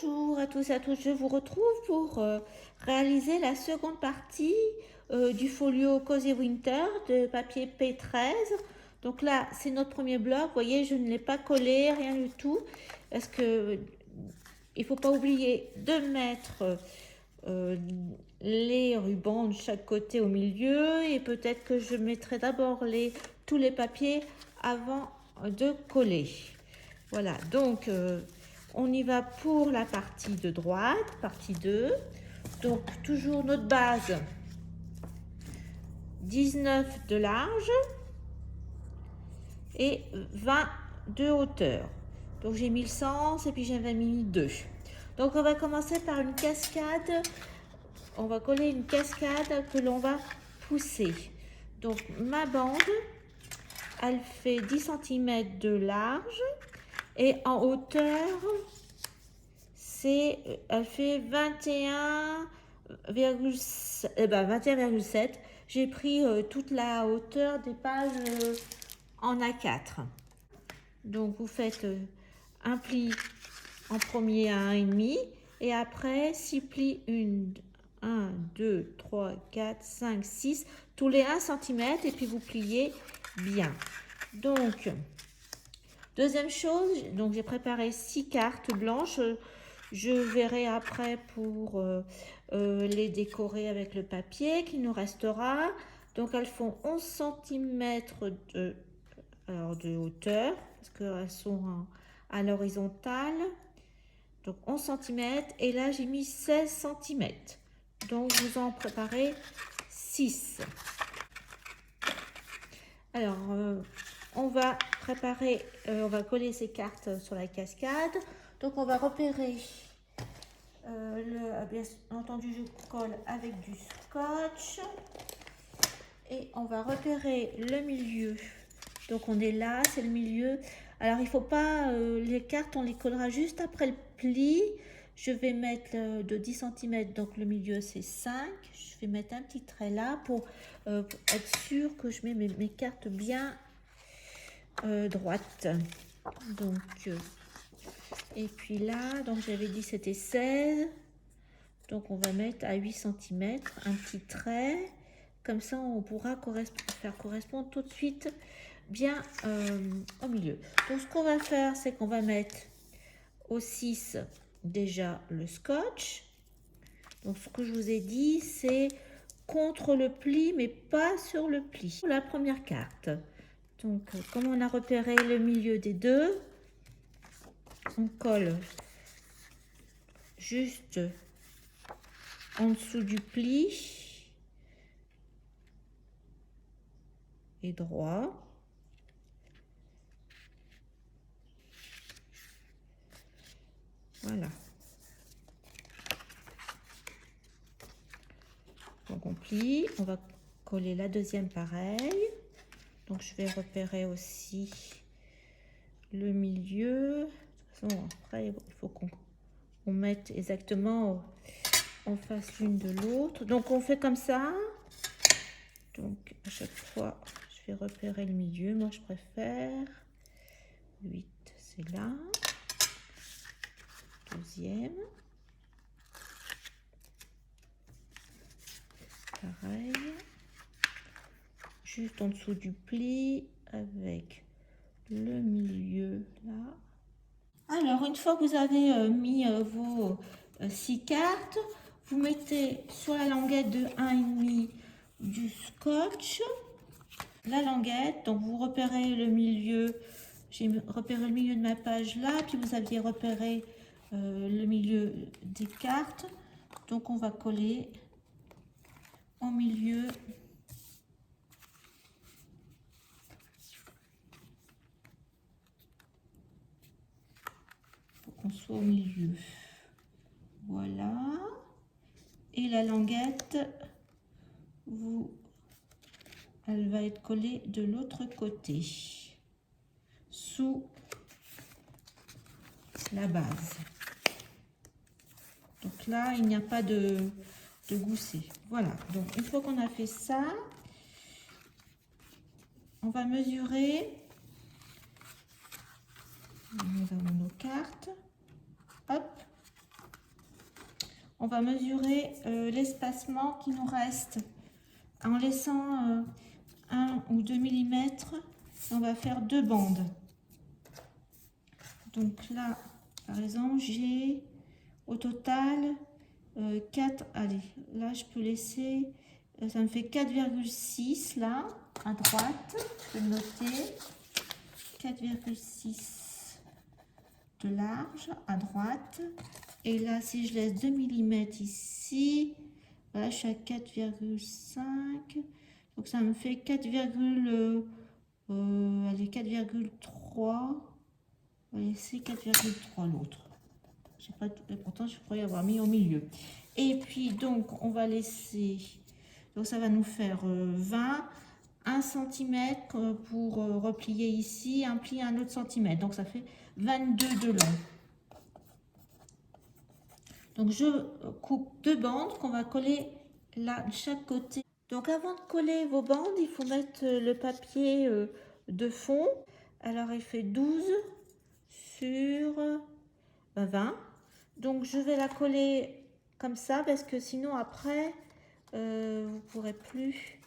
Bonjour à tous et à toutes, je vous retrouve pour réaliser la seconde partie du folio Cozy Winter de papier P13. Donc là, c'est notre premier bloc, vous voyez, je ne l'ai pas collé, rien du tout, parce que il ne faut pas oublier de mettre les rubans de chaque côté au milieu, et peut-être que je mettrai d'abord tous les papiers avant de coller. Voilà, donc on y va pour la partie de droite, partie 2. Donc toujours notre base, 19 de large et 20 de hauteur. Donc j'ai mis le sens et puis j'avais mis 2. Donc on va commencer par une cascade. On va coller une cascade que l'on va pousser. Donc ma bande, elle fait 10 cm de large et en hauteur, elle fait 21,7. J'ai pris toute la hauteur des pages en A4. Donc vous faites un pli en premier à 1,5 et après 6 plis, 1, 2, 3, 4, 5, 6, tous les 1 cm et puis vous pliez bien. Donc, deuxième chose, donc j'ai préparé 6 cartes blanches. Je verrai après pour les décorer avec le papier qui nous restera. Donc elles font 11 cm de hauteur parce qu'elles sont à l'horizontale. Donc 11 cm et là j'ai mis 16 cm. Donc vous en préparez 6. Alors on va préparer, on va coller ces cartes sur la cascade. Donc on va repérer, bien entendu je colle avec du scotch. Et on va repérer le milieu. Donc on est là, c'est le milieu. Alors il ne faut pas, les cartes on les collera juste après le pli. Je vais mettre de 10 cm, donc le milieu c'est 5. Je vais mettre un petit trait là pour être sûr que je mets mes cartes bien droites. Donc, et puis là, donc j'avais dit c'était 16. Donc on va mettre à 8 cm un petit trait. Comme ça, on pourra faire correspondre tout de suite bien au milieu. Donc, ce qu'on va faire, c'est qu'on va mettre au 6 déjà le scotch. Donc, ce que je vous ai dit, c'est contre le pli, mais pas sur le pli. Pour la première carte. Donc, comme on a repéré le milieu des deux, on colle juste en dessous du pli. Et droit. Voilà. Donc on plie, on va coller la deuxième pareil. Donc je vais repérer aussi le milieu. De toute façon, après, il faut qu'on mette exactement en face l'une de l'autre. Donc on fait comme ça. Donc à chaque fois, je vais repérer le milieu. Moi, je préfère 8, c'est là. Deuxième. Pareil. Juste en dessous du pli avec le milieu là. Alors, une fois que vous avez mis vos 6 cartes, vous mettez sur la languette de 1,5 du scotch. La languette, donc vous repérez le milieu. J'ai repéré le milieu de ma page là, puis vous aviez repéré le milieu des cartes. Donc, on va coller au milieu. On soit au milieu. Voilà. Et la languette, elle va être collée de l'autre côté, sous la base. Donc là, il n'y a pas de gousset. Voilà. Donc une fois qu'on a fait ça, on va mesurer. Nous avons nos cartes. Hop. on va mesurer l'espacement qui nous reste en laissant 1 ou 2 mm. On va faire 2 bandes. Donc là, par exemple, j'ai au total 4, allez, là je peux laisser, ça me fait 4,6 là, à droite, je peux le noter, 4,6 de large à droite. Et là, si je laisse 2 mm ici, voilà, je suis à 4,5. Donc ça me fait 4,3. On va laisser 4,3 l'autre. J'ai pas tout, pourtant je pourrais avoir mis au milieu. Et puis donc on va laisser, donc ça va nous faire 20, 1 cm pour replier ici, un pli, un autre centimètre. Donc ça fait 22 de long. Donc je coupe 2 bandes qu'on va coller là de chaque côté. Donc avant de coller vos bandes, il faut mettre le papier de fond. Alors il fait 12 sur 20. Donc je vais la coller comme ça parce que sinon après vous ne pourrez plus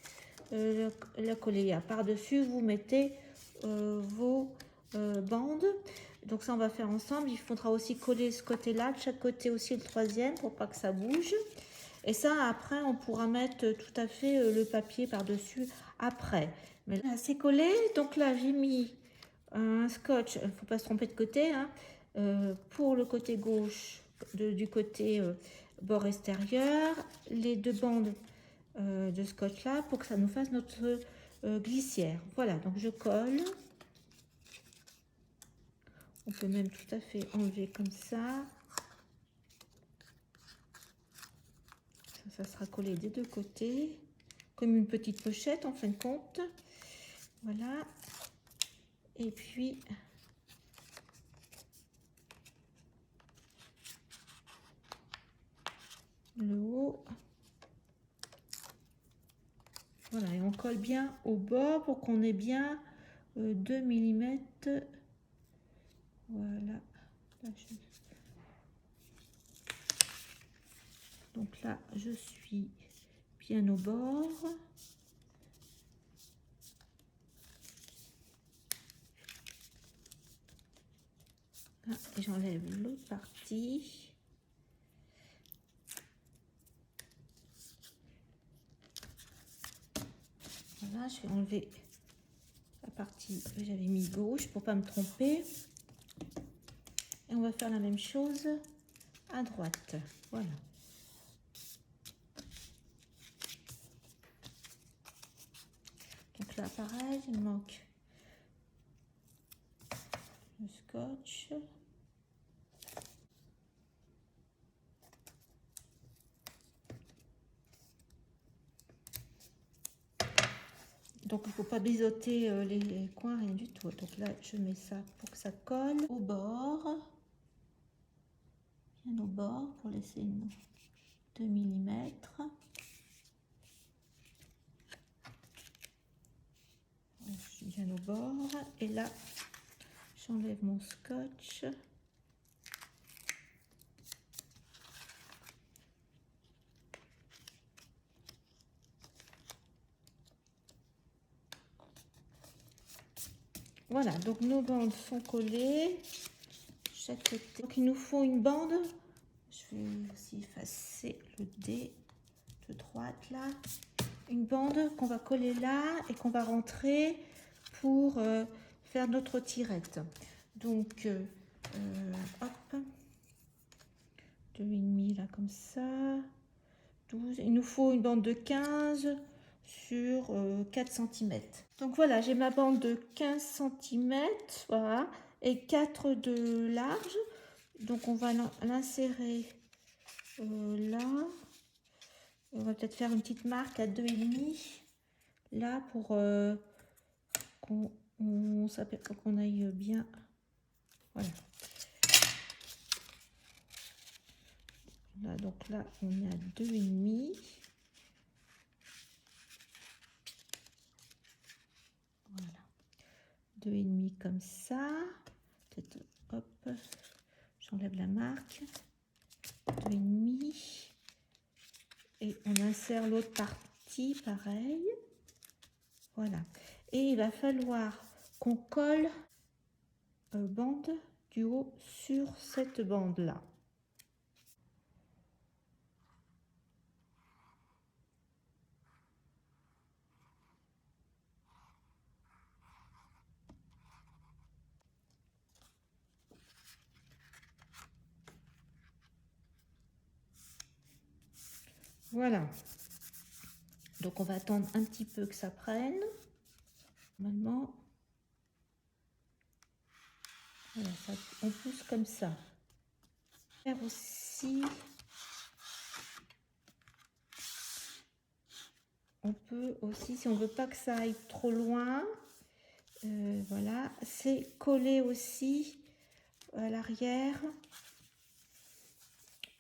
la coller. Par-dessus vous mettez vos bandes. Donc ça on va faire ensemble. Il faudra aussi coller ce côté-là, de chaque côté aussi le troisième pour pas que ça bouge. Et ça après on pourra mettre tout à fait le papier par-dessus après. Mais là c'est collé. Donc là j'ai mis un scotch, il ne faut pas se tromper de côté, hein, pour le côté gauche du côté bord extérieur, les 2 bandes de scotch là pour que ça nous fasse notre glissière. Voilà, donc je colle. On peut même tout à fait enlever comme ça. Ça sera collé des 2 côtés, comme une petite pochette en fin de compte. Voilà. Et puis le haut. Voilà, et on colle bien au bord pour qu'on ait bien 2 mm. Voilà. Là, donc là, je suis bien au bord. Ah, et j'enlève l'autre partie. Voilà, je vais enlever la partie que j'avais mis gauche pour pas me tromper. Et on va faire la même chose à droite. Voilà. Donc là, pareil, il manque le scotch. Donc il ne faut pas biseauter les coins, rien du tout. Donc là, je mets ça pour que ça colle au bord. Bien au bord pour laisser une 2 mm. Je suis bien au bord. Et là, j'enlève mon scotch. Voilà, donc nos bandes sont collées. Chaque côté. Donc il nous faut une bande. Je vais aussi effacer le dé de droite là. Une bande qu'on va coller là et qu'on va rentrer pour faire notre tirette. Donc hop, 2,5 là comme ça, 12. Il nous faut une bande de 15 sur 4 cm. Donc voilà, j'ai ma bande de 15 cm, voilà, et 4 de large. Donc on va l'insérer là. On va peut-être faire une petite marque à 2,5 là pour qu'on aille bien. Voilà. Là, donc là, on est à 2,5. Voilà. 2,5 comme ça. Peut-être, hop, j'enlève la marque. 2,5. serre l'autre partie, pareil. Voilà. Et il va falloir qu'on colle bande du haut sur cette bande-là. Voilà. Donc on va attendre un petit peu que ça prenne. Normalement, voilà, ça, on pousse comme ça. Faire aussi, on peut aussi, si on veut pas que ça aille trop loin, voilà, c'est coller aussi à l'arrière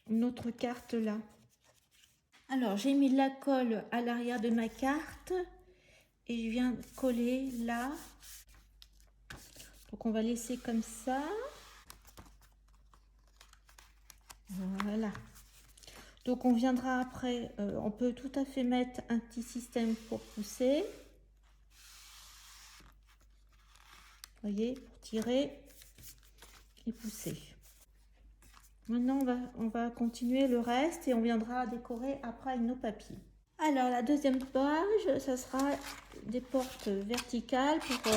notre carte là. Alors j'ai mis de la colle à l'arrière de ma carte et je viens coller là. Donc on va laisser comme ça. Voilà. Donc on viendra après, on peut tout à fait mettre un petit système pour pousser. Vous voyez, pour tirer et pousser. Maintenant on va continuer le reste et on viendra décorer après avec nos papiers. Alors la deuxième page, ça sera des portes verticales pour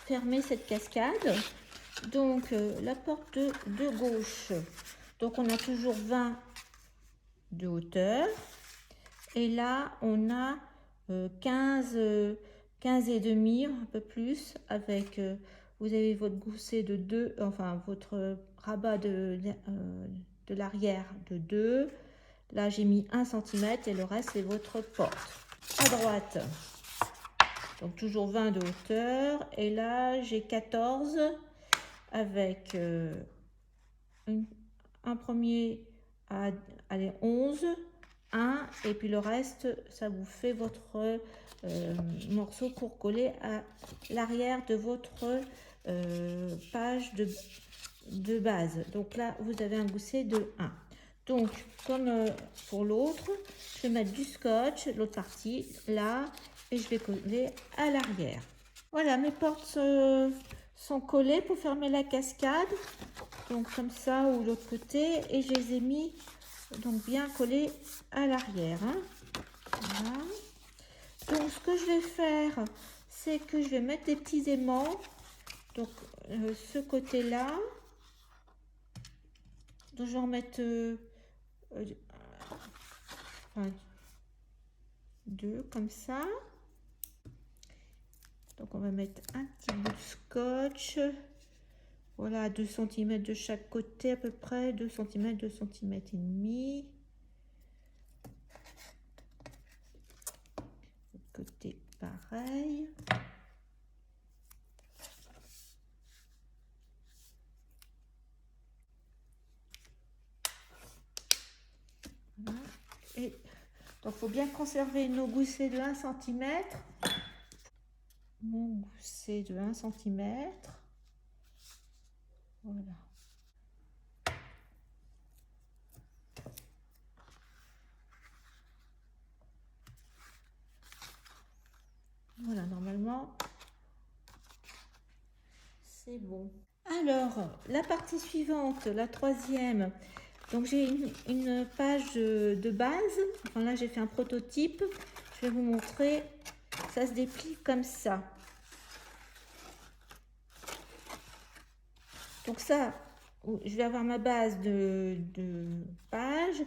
fermer cette cascade. Donc la porte de gauche, donc on a toujours 20 de hauteur et là on a 15 et demi, un peu plus, avec vous avez votre gousset de 2, enfin votre rabat de l'arrière de 2. Là j'ai mis 1 cm et le reste c'est votre porte. À droite, donc toujours 20 de hauteur et là j'ai 14 avec un premier à 11, 1 et puis le reste ça vous fait votre morceau pour coller à l'arrière de votre page de base. Donc là vous avez un gousset de 1. Donc comme pour l'autre, je vais mettre du scotch, l'autre partie là, et je vais coller à l'arrière. Voilà, mes portes sont collées pour fermer la cascade, donc comme ça ou l'autre côté, et je les ai mis donc bien collés à l'arrière. Hein. Voilà. Donc ce que je vais faire, c'est que je vais mettre des petits aimants, donc ce côté là, donc je vais en mettre deux comme ça. Donc on va mettre un petit bout de scotch, voilà, 2 cm de chaque côté à peu près, 2 cm, 2 cm et demi. L'autre côté pareil. Voilà. Et donc il faut bien conserver nos goussets de 1 cm. Mon gousset de 1 cm. Voilà. Voilà, normalement, c'est bon. Alors, la partie suivante, la troisième. Donc, j'ai une page de base. Enfin, là, j'ai fait un prototype. Je vais vous montrer. Ça se déplie comme ça. Donc ça, je vais avoir ma base de page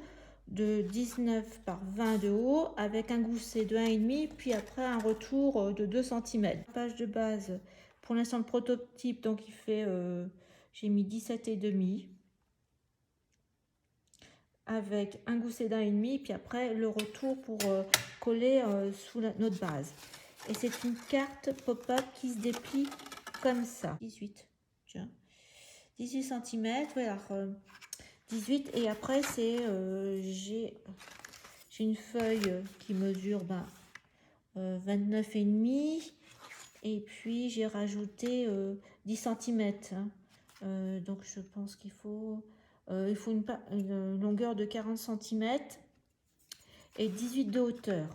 de 19 par 20 de haut avec un gousset de 1,5 puis après un retour de 2 cm. Page de base, pour l'instant le prototype, donc il fait, j'ai mis 17,5 avec un gousset d'1,5 puis après le retour pour coller sous notre base. Et c'est une carte pop-up qui se déplie comme ça. 18, tiens. 18 cm, voilà, 18 et après c'est j'ai une feuille qui mesure 29,5 et puis j'ai rajouté 10 cm hein. Donc je pense qu'il faut une longueur de 40 cm et 18 de hauteur.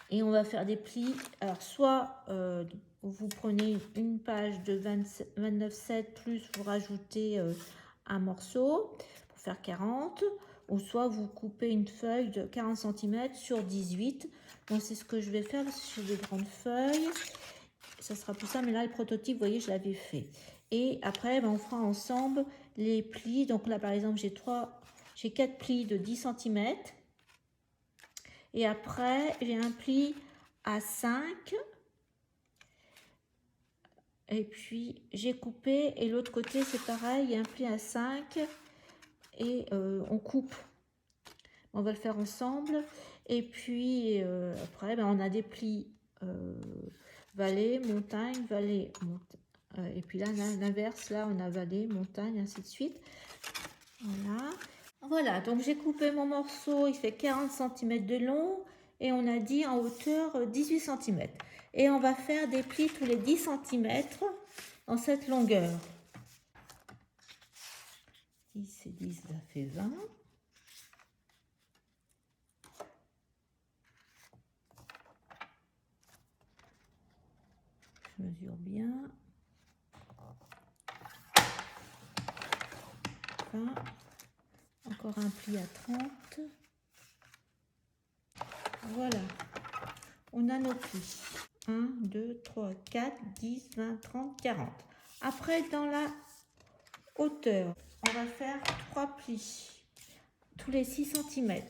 Et on va faire des plis. Alors, soit vous prenez une page de 29,7 plus vous rajoutez un morceau pour faire 40. Ou soit vous coupez une feuille de 40 cm sur 18. Donc, c'est ce que je vais faire parce que j'ai des grandes feuilles. Ça sera plus ça, mais là, le prototype, vous voyez, je l'avais fait. Et après, on fera ensemble les plis. Donc là, par exemple, j'ai 4 plis de 10 cm. Et après, j'ai un pli à 5. Et puis, j'ai coupé. Et l'autre côté, c'est pareil. Il y a un pli à 5. Et on coupe. On va le faire ensemble. Et puis, après, on a des plis vallée, montagne, vallée, montagne. Et puis là, l'inverse. Là, on a vallée, montagne, ainsi de suite. Voilà. Voilà, donc j'ai coupé mon morceau, il fait 40 cm de long et on a dit en hauteur 18 cm. Et on va faire des plis tous les 10 cm dans cette longueur. 10 et 10, ça fait 20. Je mesure bien. 20. Encore un pli à 30. Voilà, on a nos plis. 1, 2, 3, 4, 10, 20, 30, 40. Après, dans la hauteur, on va faire 3 plis tous les 6 cm. Alors,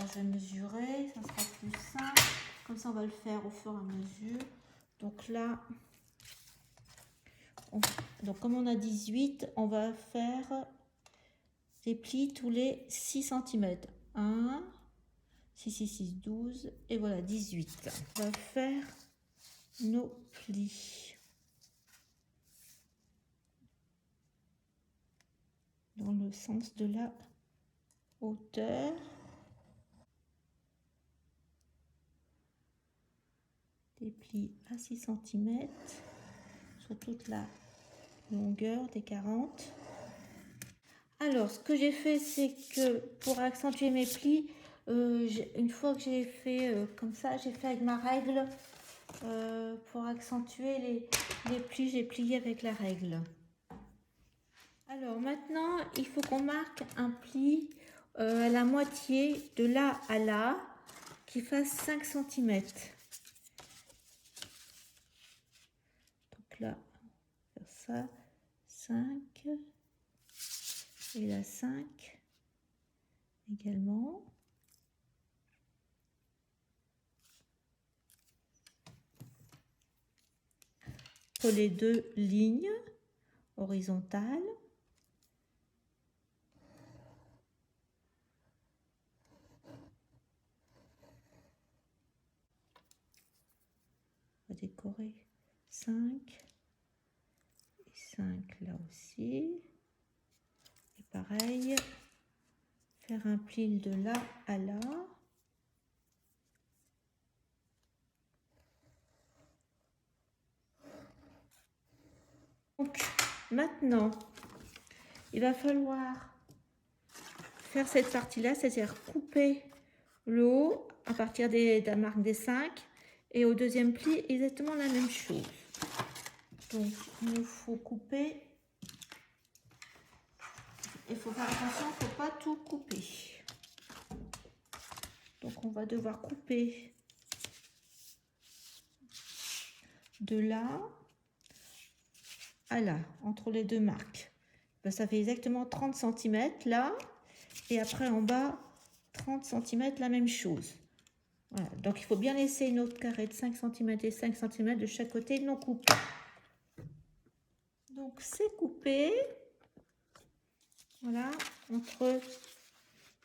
je vais mesurer, ça sera plus simple. Comme ça, on va le faire au fur et à mesure. Donc là, donc comme on a 18, on va faire des plis tous les 6 cm. 1, 6, 6, 6, 12, et voilà, 18. On va faire nos plis dans le sens de la hauteur. Des plis à 6 cm sur toute la longueur des 40. Alors, ce que j'ai fait, c'est que pour accentuer mes plis, une fois que j'ai fait comme ça, j'ai fait avec ma règle. Pour accentuer les plis, j'ai plié avec la règle. Alors maintenant, il faut qu'on marque un pli à la moitié de là à là qui fasse 5 cm. Donc là, faire ça, 5 et là 5 également. Pour les deux lignes horizontales. On va décorer 5 et 5 là aussi. Et pareil, faire un pli de là à là. Donc maintenant, il va falloir faire cette partie-là, c'est-à-dire couper le haut à partir de la marque des 5 et au deuxième pli exactement la même chose. Donc il nous faut couper. Il faut faire attention, il ne faut pas tout couper. Donc on va devoir couper de là à là, entre les deux marques. Ben, ça fait exactement 30 cm là. Et après en bas, 30 cm, la même chose. Voilà. Donc il faut bien laisser une autre carré de 5 cm et 5 cm de chaque côté non coupé. Donc c'est coupé. Voilà, entre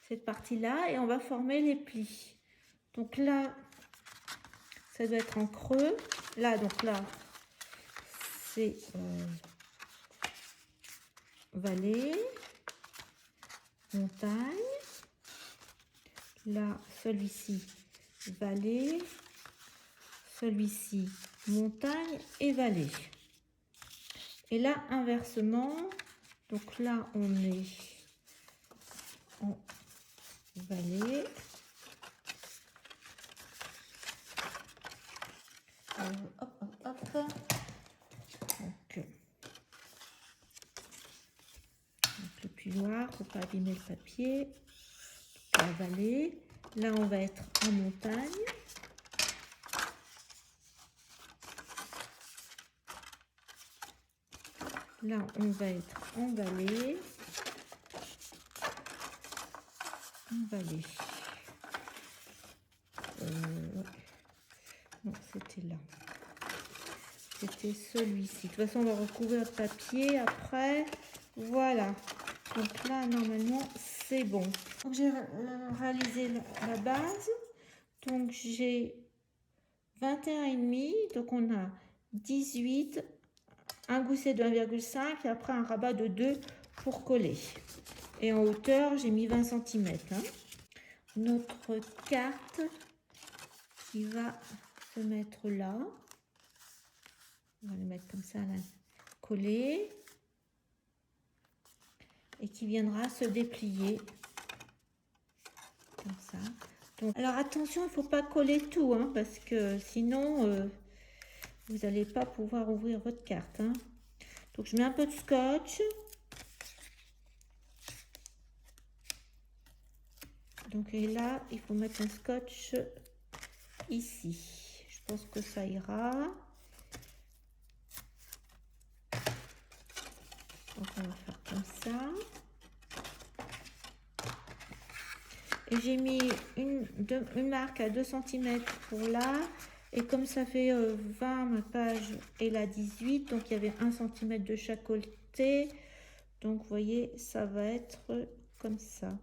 cette partie-là. Et on va former les plis. Donc là, ça doit être en creux. Là, donc là, c'est vallée, montagne. Là, celui-ci, vallée. Celui-ci, montagne et vallée. Et là, inversement, donc là, on est en Valet. Hop, hop, hop. Donc, le plioir, pour ne pas abîmer le papier. La vallée. Là, on va être en montagne. Là, on va être en vallée. En vallée. Non, c'était là. C'était celui-ci. De toute façon, on va recouvrir le papier après. Voilà. Donc là, normalement, c'est bon. Donc, j'ai réalisé la base. Donc, j'ai 21,5. Donc, on a 18, un gousset de 1,5 et après un rabat de 2 pour coller. Et en hauteur, j'ai mis 20 cm. Hein. Notre carte qui va se mettre là. On va le mettre comme ça, là, collé. Et qui viendra se déplier. Comme ça. Donc, alors attention, il ne faut pas coller tout, hein, parce que sinon, vous n'allez pas pouvoir ouvrir votre carte. Hein. Donc je mets un peu de scotch. Donc et là, il faut mettre un scotch ici. Je pense que ça ira. Donc on va faire comme ça. Et j'ai mis une marque à 2 cm pour là. Et comme ça fait 20 ma page et la 18, donc il y avait 1 cm de chaque côté. Donc vous voyez, ça va être comme ça.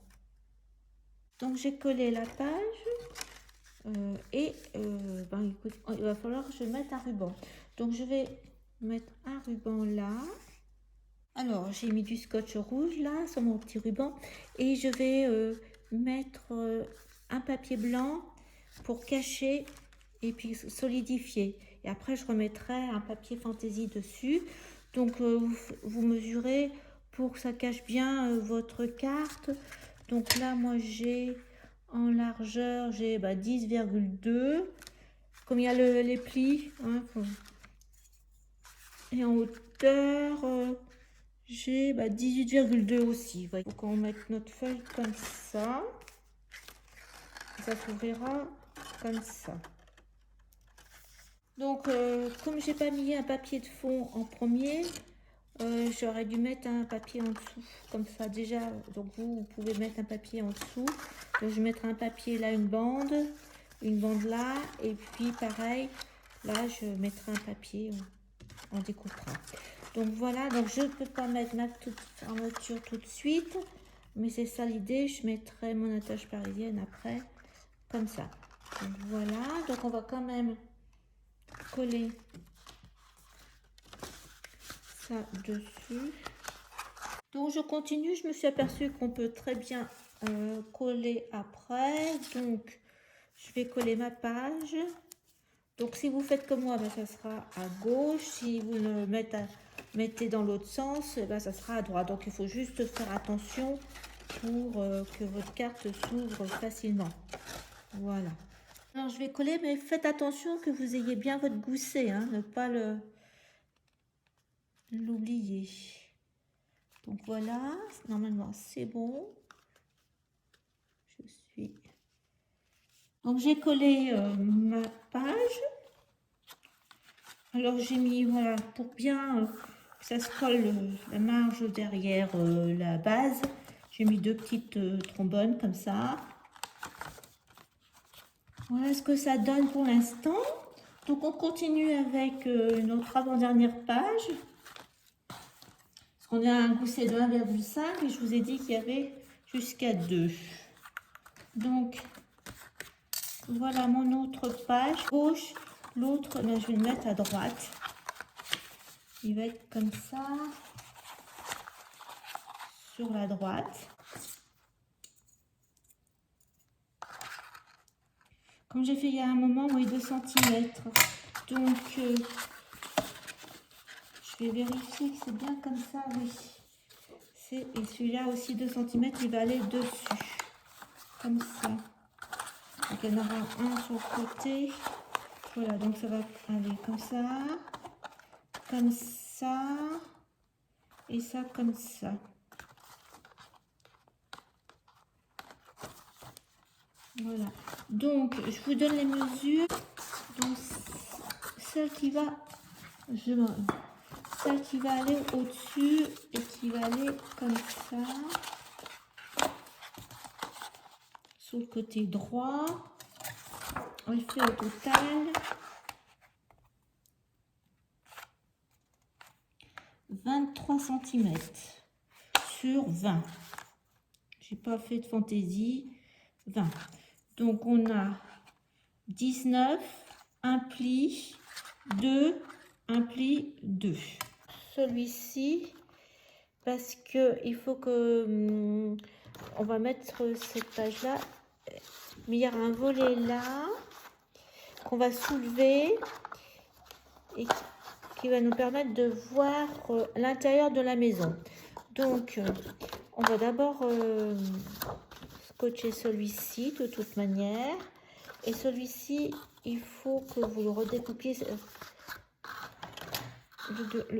Donc j'ai collé la page ben, écoute, il va falloir que je mette un ruban. Donc je vais mettre un ruban là. Alors j'ai mis du scotch rouge là sur mon petit ruban et je vais mettre un papier blanc pour cacher et puis solidifier. Et après je remettrai un papier fantaisie dessus. Donc vous mesurez pour que ça cache bien votre carte. Donc là, moi, j'ai en largeur, j'ai 10,2. Comme il y a les plis. Hein, et en hauteur, j'ai 18,2 aussi. Donc on va mettre notre feuille comme ça. Ça s'ouvrira comme ça. Donc, comme j'ai pas mis un papier de fond en premier, j'aurais dû mettre un papier en dessous, comme ça déjà. Donc vous pouvez mettre un papier en dessous. Donc je mettrai un papier là, une bande là, et puis pareil, là je mettrai un papier, on découpera. Donc voilà, donc je ne peux pas mettre ma fermeture tout de suite, mais c'est ça l'idée. Je mettrai mon attache parisienne après, comme ça. Donc voilà, donc on va quand même coller ça dessus. Donc je continue, je me suis aperçue qu'on peut très bien coller après. Donc je vais coller ma page. Donc si vous faites comme moi, ça sera à gauche. Si vous le mettez dans l'autre sens, ça sera à droite. Donc il faut juste faire attention pour que votre carte s'ouvre facilement. Voilà. Alors je vais coller, mais faites attention que vous ayez bien votre gousset, hein, ne pas l'oublier. Donc voilà, normalement c'est bon. Donc j'ai collé ma page. Alors j'ai mis, voilà, pour bien que ça se colle la marge derrière la base, j'ai mis 2 petites trombones comme ça. Voilà ce que ça donne pour l'instant. Donc on continue avec notre avant-dernière page. Parce qu'on a un gousset de 1,5 et je vous ai dit qu'il y avait jusqu'à 2. Donc voilà mon autre page gauche. L'autre, je vais le mettre à droite. Il va être comme ça sur la droite. Comme j'ai fait il y a un moment, oui, 2 cm. Donc, je vais vérifier que c'est bien comme ça, oui. Et celui-là aussi 2 cm, il va aller dessus. comme ça. Donc il y en aura un sur le côté. Voilà, donc ça va aller comme ça, et ça comme ça. Voilà, donc je vous donne les mesures. Donc celle qui va, celle qui va aller au-dessus et qui va aller comme ça, sur le côté droit, elle fait au total 23 cm sur 20. J'ai pas fait de fantaisie. 20. Donc on a 19, un pli, 2, un pli, 2. Celui-ci, parce que il faut que on va mettre cette page là, mais il y a un volet là qu'on va soulever et qui va nous permettre de voir l'intérieur de la maison. Donc on va d'abord scotcher celui-ci de toute manière, et celui-ci il faut que vous le redécoupiez.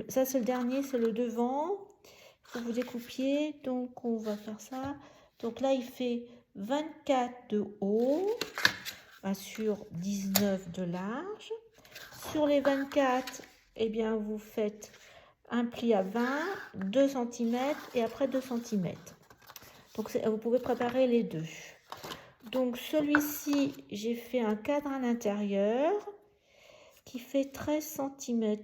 Ça c'est le dernier, c'est le devant, il faut vous découpiez. Donc on va faire ça. Donc là il fait 24 de haut sur 19 de large. Sur les 24, eh bien vous faites un pli à 20, 2 cm et après 2 cm. Donc vous pouvez préparer les deux. Donc celui-ci, j'ai fait un cadre à l'intérieur qui fait 13 cm.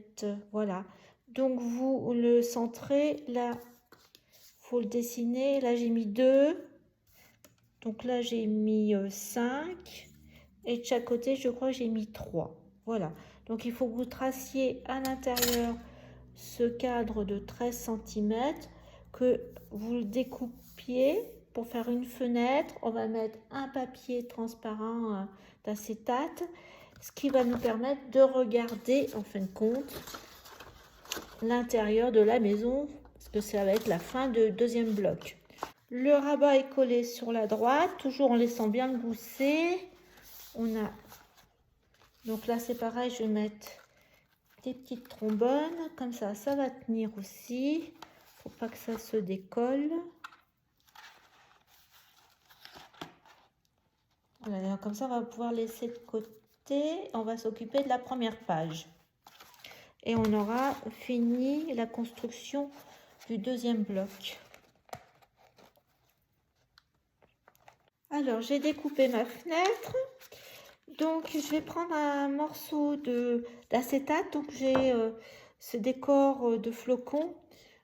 Voilà. Donc vous le centrez là, faut le dessiner. Là j'ai mis 2. Donc là j'ai mis 5. Et de chaque côté, je crois que j'ai mis 3. Voilà. Donc il faut que vous traciez à l'intérieur ce cadre de 13 cm, que vous le découpiez pour faire une fenêtre. On va mettre un papier transparent d'acétate, ce qui va nous permettre de regarder en fin de compte l'intérieur de la maison, parce que ça va être la fin de deuxième bloc. Le rabat est collé sur la droite, toujours en laissant bien le gousset. On a, donc là c'est pareil, je vais mettre des petites trombones, comme ça, ça va tenir aussi. Faut pas que ça se décolle. Voilà, comme ça, on va pouvoir laisser de côté. On va s'occuper de la première page. Et on aura fini la construction du deuxième bloc. Alors, j'ai découpé ma fenêtre. Donc, je vais prendre un morceau d'acétate. Donc, j'ai ce décor de flocons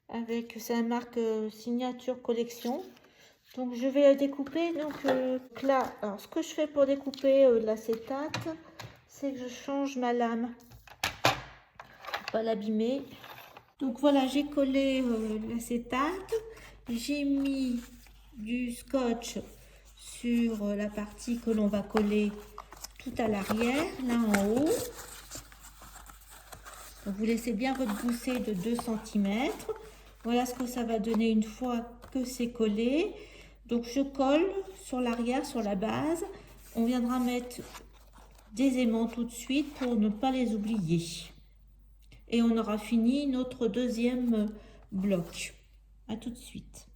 avec sa marque Signature Collection. Donc, je vais découper. Donc là, alors, ce que je fais pour découper l'acétate, c'est que je change ma lame pour pas l'abîmer. Donc, voilà, j'ai collé l'acétate. J'ai mis du scotch sur la partie que l'on va coller tout à l'arrière, là en haut. Donc vous laissez bien votre gousset de 2 cm. Voilà ce que ça va donner une fois que c'est collé. Donc je colle sur l'arrière, sur la base. On viendra mettre des aimants tout de suite pour ne pas les oublier. Et on aura fini notre deuxième bloc. À tout de suite.